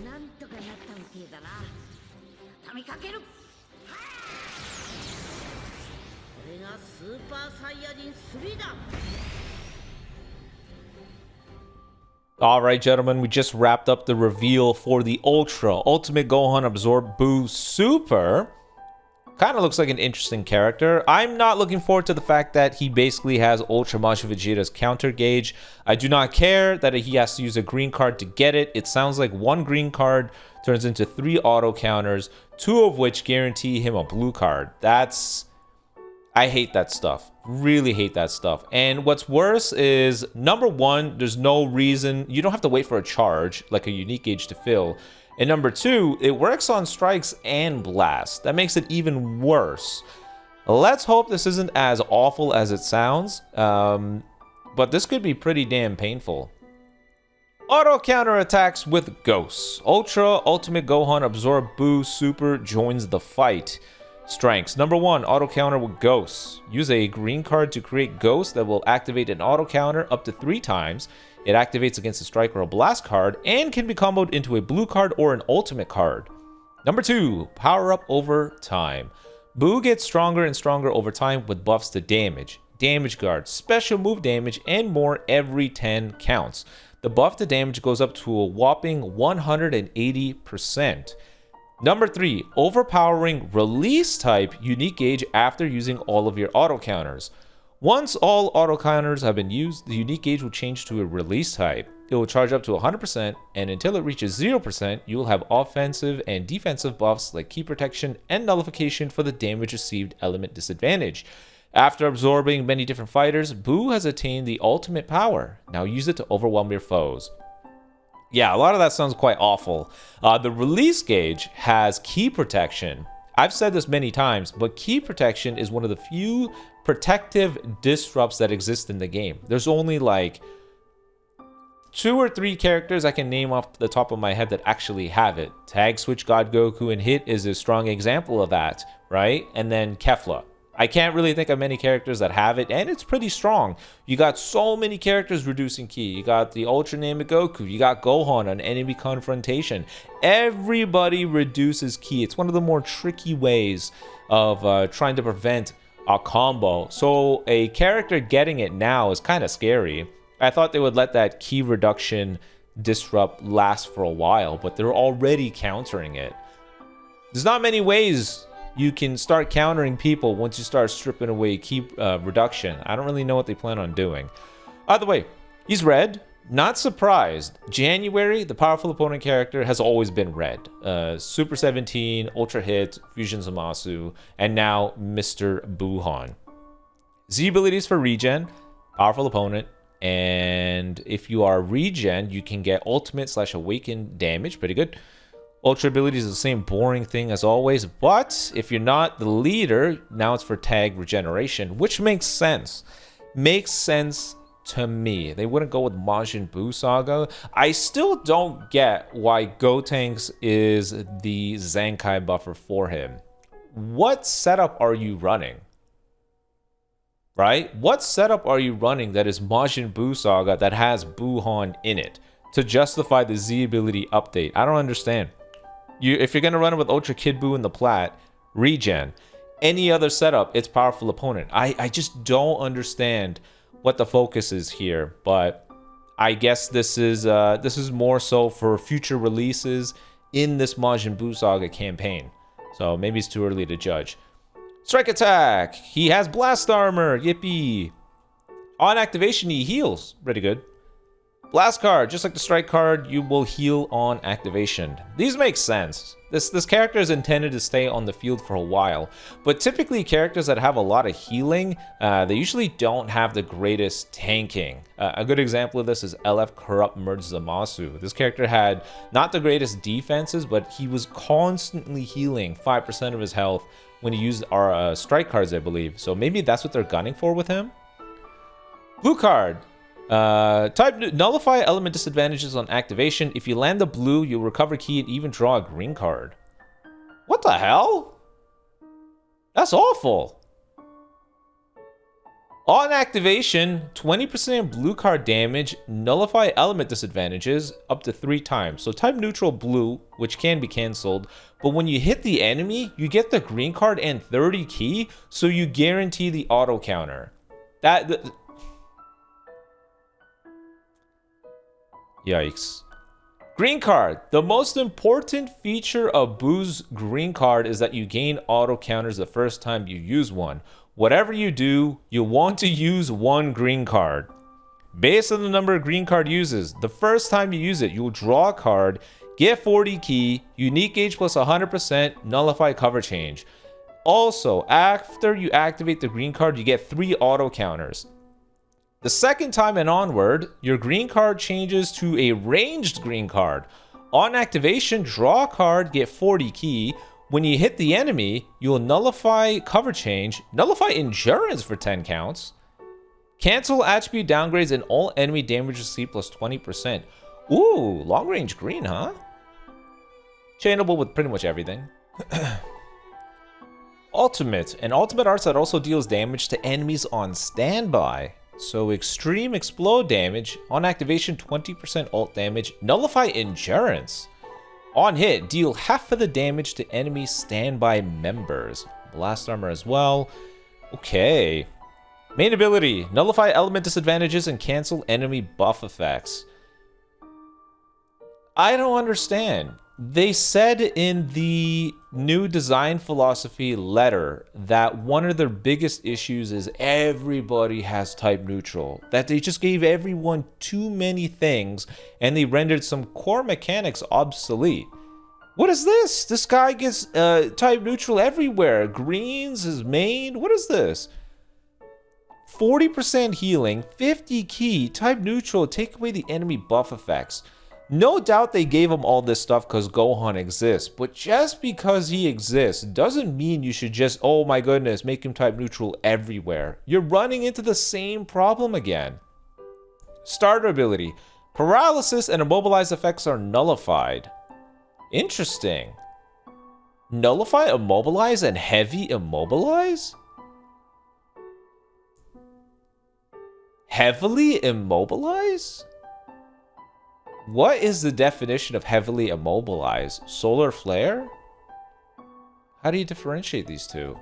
なんとかなったみてえだな。畳みかける。これがスーパーサイヤ人3だ。All right, gentlemen, we just wrapped up the reveal for the Ultra Ultimate Gohan Absorb Buu Super. Kind of looks like an interesting character. I'm not looking forward to the fact that he basically has Ultra Majin Vegeta's counter gauge. I do not care that he has to use a green card to get it. It sounds like one green card turns into 3 auto counters, 2 of which guarantee him a blue card. I hate that stuff. Really hate that stuff. And what's worse is, number one, there's no reason. You don't have to wait for a charge, like a unique gauge to fill. And number two, it works on strikes and blast. That makes it even worse. Let's hope this isn't as awful as it sounds. But this could be pretty damn painful. Auto counter attacks with Ghosts. Ultra Ultimate Gohan Absorb Buu Super joins the fight. Strengths. Number 1, auto counter with Ghosts. Use a green card to create Ghosts that will activate an auto counter up to 3 times. It activates against a strike or a blast card and can be comboed into a blue card or an ultimate card. Number 2, power up over time. Buu gets stronger and stronger over time with buffs to damage, damage guard, special move damage, and more every 10 counts. The buff to damage goes up to a whopping 180%. Number 3, overpowering release type unique gauge after using all of your auto counters. Once all auto counters have been used, the unique gauge will change to a release type. It will charge up to 100%, and until it reaches 0%, you will have offensive and defensive buffs like key protection and nullification for the damage received element disadvantage. After absorbing many different fighters, Buu has attained the ultimate power. Now use it to overwhelm your foes. Yeah, a lot of that sounds quite awful. The release gauge has key protection. I've said this many times, but key protection is one of the few protective disrupts that exist in the game. There's only like 2 or 3 characters I can name off the top of my head that actually have it. Tag Switch God Goku and Hit is a strong example of that, right? And then Kefla. I can't really think of many characters that have it, and it's pretty strong. You got so many characters reducing ki. You got the Ultra Namek Goku. You got Gohan on enemy confrontation. Everybody reduces ki. It's one of the more tricky ways of trying to prevent a combo. So a character getting it now is kind of scary. I thought they would let that ki reduction disrupt last for a while, but they're already countering it. There's not many ways you can start countering people once you start stripping away key reduction. I don't really know what they plan on doing. Either way, he's red. Not surprised. January, the powerful opponent character, has always been red. Super 17, Ultra Hit, Fusion Zamasu, and now Mr. Buuhan. Z abilities for regen, powerful opponent, and if you are regen, you can get ultimate / awakened damage. Pretty good. Ultra ability is the same boring thing as always, but if you're not the leader, now it's for tag regeneration, which makes sense. Makes sense to me. They wouldn't go with Majin Buu Saga. I still don't get why Gotenks is the Zenkai buffer for him. What setup are you running? Right? What setup are you running that is Majin Buu Saga that has Buuhan in it to justify the Z ability update? I don't understand. If you're going to run it with Ultra Kid Buu in the plat, regen, any other setup, it's powerful opponent. I just don't understand what the focus is here, but I guess this is more so for future releases in this Majin Buu Saga campaign. So maybe it's too early to judge. Strike attack. He has blast armor. Yippee. On activation, he heals. Pretty good. Blast card, just like the strike card, you will heal on activation. These make sense. This character is intended to stay on the field for a while, but typically characters that have a lot of healing, they usually don't have the greatest tanking. A good example of this is LF Corrupt Merge Zamasu. This character had not the greatest defenses, but he was constantly healing 5% of his health when he used our strike cards, I believe. So maybe that's what they're gunning for with him. Blue card. Type nullify element disadvantages on activation. If you land the blue, you'll recover key and even draw a green card. What the hell? That's awful. On activation, 20% blue card damage, nullify element disadvantages up to 3 times. So type neutral blue, which can be cancelled, but when you hit the enemy, you get the green card and 30 key, so you guarantee the auto counter. Yikes. Green card. The most important feature of Boo's green card is that you gain auto counters the first time you use one. Whatever you do, you want to use one green card. Based on the number of green card uses, the first time you use it, you'll draw a card, get 40 key, unique gauge plus 100%, nullify cover change. Also, after you activate the green card, you get 3 auto counters. The second time and onward, your green card changes to a ranged green card. On activation, draw a card, get 40 key. When you hit the enemy, you'll nullify cover change, nullify endurance for 10 counts, cancel attribute downgrades, and all enemy damage received plus 20%. Ooh, long range green, huh? Chainable with pretty much everything. Ultimate. An ultimate arts that also deals damage to enemies on standby. So extreme explode damage. On activation, 20% ult damage. Nullify endurance. On hit, deal half of the damage to enemy standby members. Blast armor as well. Okay. Main ability. Nullify element disadvantages and cancel enemy buff effects. I don't understand. They said in the new design philosophy letter that one of their biggest issues is everybody has type neutral. That they just gave everyone too many things and they rendered some core mechanics obsolete. What is this? This guy gets type neutral everywhere. Greens is main. What is this? 40% healing, 50 key, type neutral, take away the enemy buff effects. No doubt they gave him all this stuff because Gohan exists, but just because he exists doesn't mean you should just, oh my goodness, make him type neutral everywhere. You're running into the same problem again. Starter ability. Paralysis and immobilize effects are nullified. Interesting. Nullify, immobilize, and heavy immobilize? Heavily immobilize? What is the definition of heavily immobilize? Solar flare? How do you differentiate these two?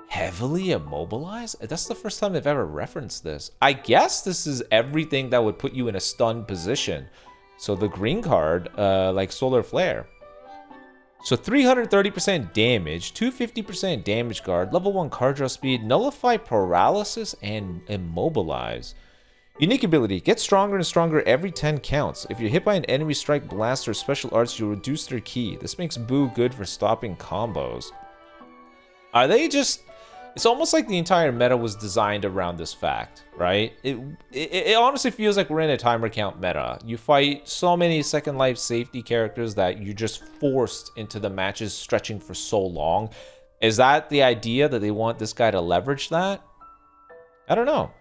Heavily immobilize? That's the first time they've ever referenced this. I guess this is everything that would put you in a stunned position. So the green card, like solar flare. So 330% damage, 250% damage guard, level 1 card draw speed, nullify paralysis, and immobilize. Unique ability. Get stronger and stronger every 10 counts. If you're hit by an enemy strike, blast, or special arts, you'll reduce their ki. This makes Boo good for stopping combos. Are they just... It's almost like the entire meta was designed around this fact, right? It honestly feels like we're in a timer count meta. You fight so many second life safety characters that you're just forced into the matches stretching for so long. Is that the idea that they want this guy to leverage that? I don't know.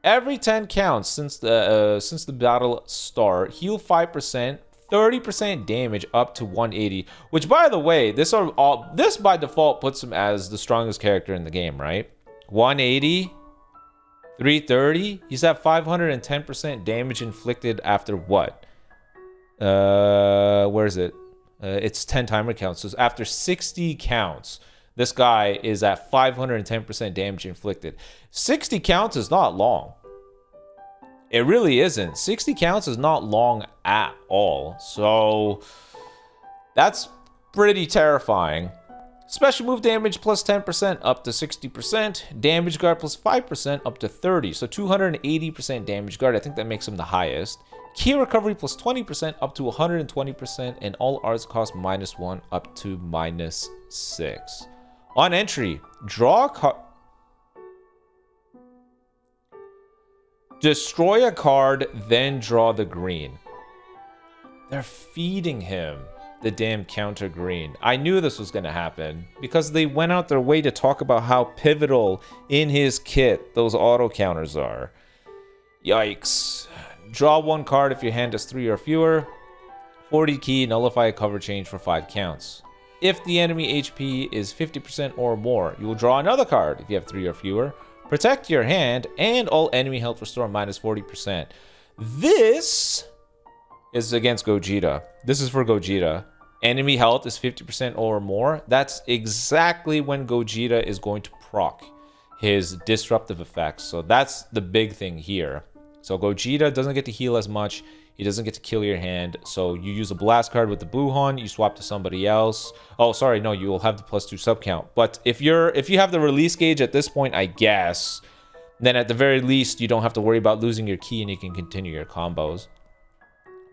Every 10 counts since the battle start, heal 5%, 30% damage up to 180. Which, by the way, this by default puts him as the strongest character in the game, right? 180, 330. He's at 510% damage inflicted after what? Where is it? It's 10 timer counts. So after 60 counts. This guy is at 510% damage inflicted. 60 counts is not long. It really isn't. 60 counts is not long at all. So that's pretty terrifying. Special move damage plus 10% up to 60%. Damage guard plus 5% up to 30. So 280% damage guard. I think that makes him the highest. Key recovery plus 20% up to 120%. And all arts cost -1 up to -6. On entry, draw a card. Destroy a card, then draw the green. They're feeding him the damn counter green. I knew this was going to happen because they went out their way to talk about how pivotal in his kit those auto counters are. Yikes. Draw 1 card if your hand has 3 or fewer. 40 key, nullify a cover change for 5 counts. If the enemy HP is 50% or more, you will draw another card if you have 3 or fewer. Protect your hand, and all enemy health restore minus 40%. This is against Gogeta. This is for Gogeta. Enemy health is 50% or more. That's exactly when Gogeta is going to proc his disruptive effects. So that's the big thing here. So Gogeta doesn't get to heal as much. He doesn't get to kill your hand. So you use a blast card with the Buuhan, you swap to somebody else. Oh, sorry, no, you will have the +2 sub count. But if you have the release gauge at this point, I guess, then at the very least you don't have to worry about losing your ki and you can continue your combos.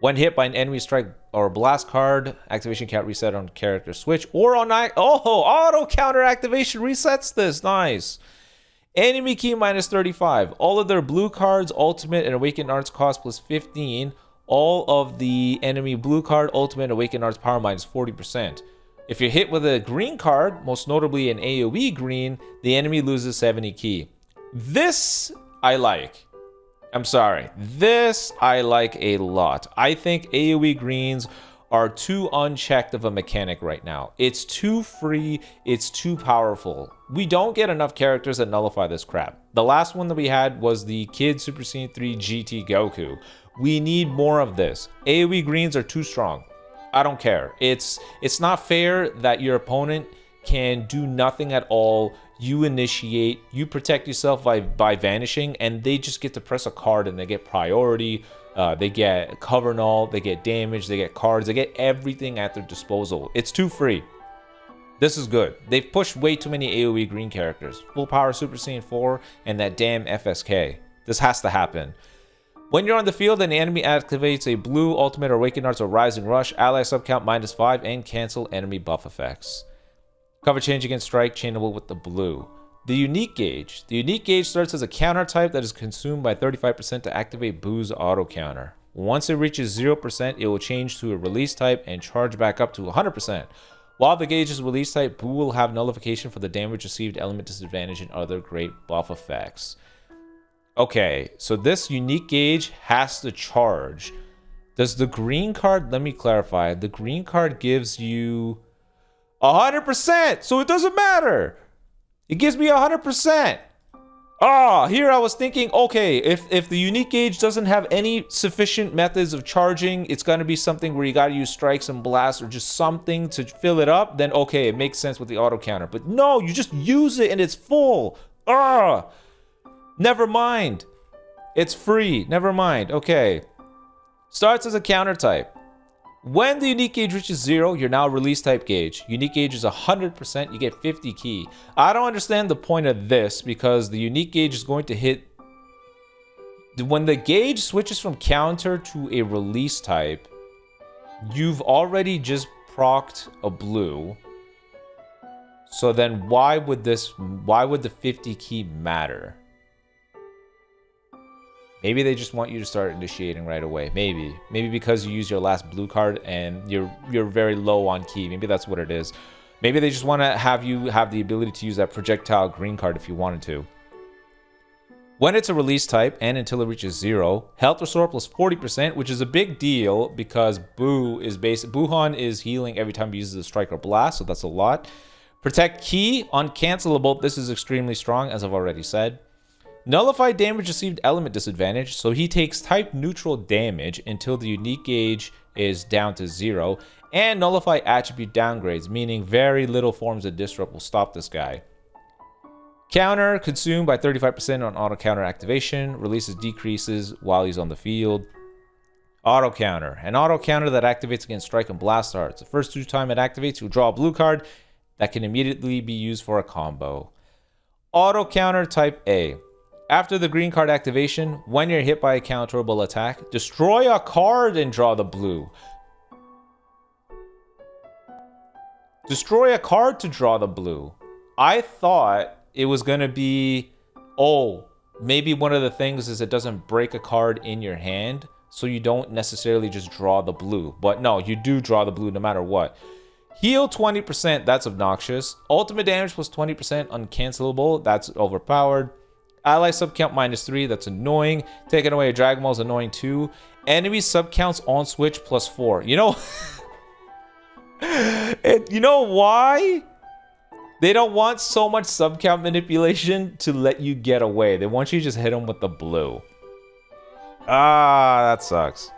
When hit by an enemy strike or blast card, activation can't reset on character switch or on auto counter activation resets this. Nice. Enemy ki minus 35. All of their blue cards, ultimate and awakened arts cost plus 15. All of the enemy blue card, ultimate, and awakened arts power minus 40%. If you're hit with a green card, most notably an AoE green, the enemy loses 70 ki. This I like. I'm sorry. This I like a lot. I think AoE greens are too unchecked of a mechanic right now. It's too free. It's too powerful. We don't get enough characters that nullify this crap. The last one that we had was the Kid Super Saiyan 3 GT Goku. We need more of this. AoE greens are too strong. I don't care. It's not fair that your opponent can do nothing at all. You initiate, you protect yourself by vanishing, and they just get to press a card and they get priority. They get cover null, they get damage, they get cards, they get everything at their disposal. It's too free. This is good. They've pushed way too many AoE green characters. Full power Super Saiyan 4 and that damn FSK. This has to happen. When you're on the field and the enemy activates a blue, ultimate, or awakened arts or rising rush, ally subcount minus 5 and cancel enemy buff effects. Cover change against strike, chainable with the blue. The unique gauge. The unique gauge starts as a counter type that is consumed by 35% to activate Boo's auto counter. Once it reaches 0%, it will change to a release type and charge back up to 100%. While the gauge is release type, Boo will have nullification for the damage received, element disadvantage, and other great buff effects. Okay, so this unique gauge has to charge. Does the green card, let me clarify, the green card gives you 100%, so it doesn't matter. It gives me 100%. Here I was thinking, okay, if the unique gauge doesn't have any sufficient methods of charging, it's going to be something where you got to use strikes and blasts or just something to fill it up, then okay, it makes sense with the auto counter. But no, you just use it and it's full. Never mind. It's free. Never mind. Okay. Starts as a counter type. When the unique gauge reaches 0, you're now release type gauge. Unique gauge is 100%, you get 50 ki. I don't understand the point of this because the unique gauge is going to hit... When the gauge switches from counter to a release type, you've already just procced a blue. So then why would the 50 ki matter? Maybe they just want you to start initiating right away. Maybe because you use your last blue card and you're very low on ki. Maybe that's what it is. Maybe they just want to have you have the ability to use that projectile green card if you wanted to. When it's a release type and until it reaches 0, health restore plus 40%, which is a big deal because Buuhan is healing every time he uses a strike or blast, so that's a lot. Protect ki, uncancelable. This is extremely strong, as I've already said. Nullify damage received, element disadvantage, so he takes type neutral damage until the unique gauge is down to 0, and nullify attribute downgrades, meaning very little forms of disrupt will stop this guy. Counter consumed by 35% on auto counter activation, releases decreases while he's on the field. Auto counter, an auto counter that activates against strike and blast arts. The first 2 times it activates, you'll draw a blue card that can immediately be used for a combo. Auto counter type A. After the green card activation, when you're hit by a counterable attack, destroy a card and draw the blue. Destroy a card to draw the blue. I thought it was going to be, maybe one of the things is it doesn't break a card in your hand, so you don't necessarily just draw the blue. But no, you do draw the blue no matter what. Heal 20%, that's obnoxious. Ultimate damage plus 20%, uncancelable, that's overpowered. Ally subcount minus 3, that's annoying. Taking away a Dragon Ball is annoying too. Enemy subcounts on switch plus 4. You know, you know why? They don't want so much sub count manipulation to let you get away. They want you to just hit them with the blue. Ah, that sucks.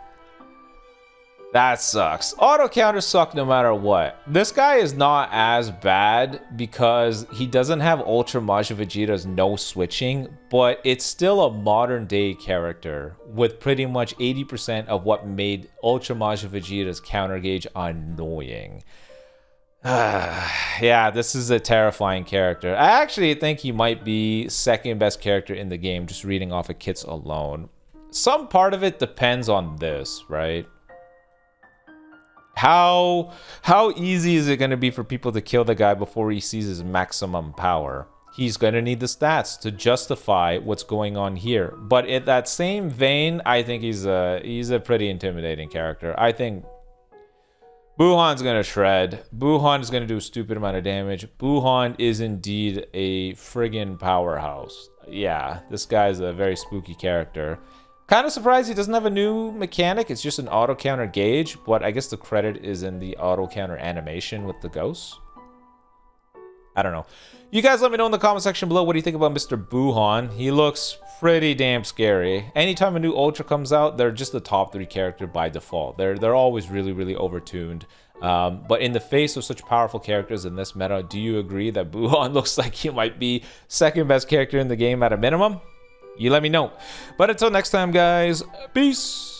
That sucks. Auto counters suck no matter what. This guy is not as bad because he doesn't have Ultra Majin Vegeta's no switching, but it's still a modern day character with pretty much 80% of what made Ultra Majin Vegeta's counter gauge annoying. Yeah, this is a terrifying character. I actually think he might be second best character in the game, just reading off of kits alone. Some part of it depends on this, right? How easy is it going to be for people to kill the guy before he sees his maximum power? He's going to need the stats to justify what's going on here. But in that same vein, I think he's a pretty intimidating character. I think Buhan's going to shred. Buhan is going to do a stupid amount of damage. Buhan is indeed a friggin' powerhouse. Yeah, this guy's a very spooky character. Kind of surprised he doesn't have a new mechanic. It's just an auto counter gauge, but I guess the credit is in the auto counter animation with the ghosts. I don't know. You guys let me know in the comment section below what do you think about Mr. Buhan. He looks pretty damn scary. Anytime a new Ultra comes out, they're just the top 3 character by default. They're always really, really overtuned. But in the face of such powerful characters in this meta, do you agree that Buhan looks like he might be second best character in the game at a minimum? You let me know. But until next time, guys, peace.